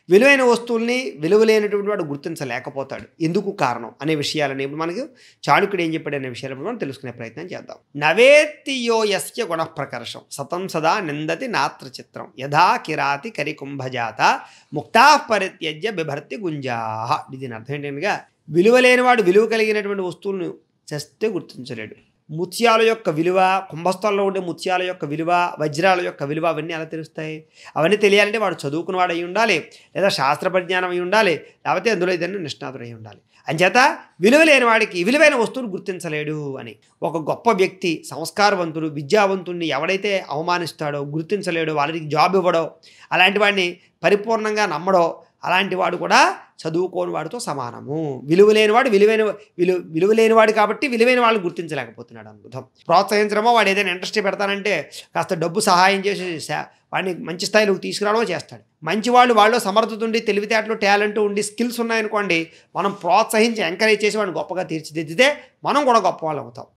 విలువైన వస్తువుల్ని విలువలేనటువంటి వాడు గుర్తించలేకపోతాడు. ఎందుకు కారణం అనే విషయాలని ఇప్పుడు మనకు చాణక్యుడు ఏం చెప్పాడనే విషయాలు మనం తెలుసుకునే ప్రయత్నం చేద్దాం. నవేత్తి యో యస్య గుణ ప్రకర్షం సతం సదా నిందతి నాత్ర చిత్రం యథా కిరాతి కరికుంభజాత ముక్తా పరిత్యజ్య బిభర్తి గుంజాహ. దీని అర్థం ఏంటనగా విలువలేనివాడు విలువ కలిగినటువంటి వస్తువులను చేస్తే గుర్తించలేడు. ముత్యాల యొక్క విలువ, కుంభస్థలంలో ఉండే ముత్యాల యొక్క విలువ, వజ్రాల యొక్క విలువ అవన్నీ ఎలా తెలుస్తాయి? అవన్నీ తెలియాలంటే వాడు చదువుకున్నవాడు అయి ఉండాలి, లేదా శాస్త్ర పరిజ్ఞానం అయి ఉండాలి, లేకపోతే అందులో ఏదైనా నిష్ణాతుడు అయి ఉండాలి. అంచేత విలువ లేని వాడికి విలువైన వస్తువులు గుర్తించలేడు అని. ఒక గొప్ప వ్యక్తి, సంస్కారవంతుడు, విద్యావంతుడిని ఎవడైతే అవమానిస్తాడో, గుర్తించలేడో, వాళ్ళకి జాబ్ ఇవ్వడో, అలాంటి వాడిని పరిపూర్ణంగా నమ్మడో, అలాంటి వాడు కూడా చదువుకోని వాడితో సమానము. విలువలేనివాడు విలువలేనివాడు కాబట్టి విలువైన వాళ్ళు గుర్తించలేకపోతున్నాడు. అద్భుతం. ప్రోత్సహించడమో, వాడు ఏదైనా ఇంట్రెస్ట్ పెడతానంటే కాస్త డబ్బు సహాయం చేసి వాడిని మంచి స్థాయిలోకి తీసుకురావడమో చేస్తాడు. మంచి వాళ్ళు సమర్థత ఉండి, తెలివితేటలు, టాలెంట్ ఉండి, స్కిల్స్ ఉన్నాయనుకోండి, మనం ప్రోత్సహించి ఎంకరేజ్ చేసి వాడిని గొప్పగా తీర్చిదిద్దితే మనం కూడా గొప్ప వాళ్ళు అవుతాం.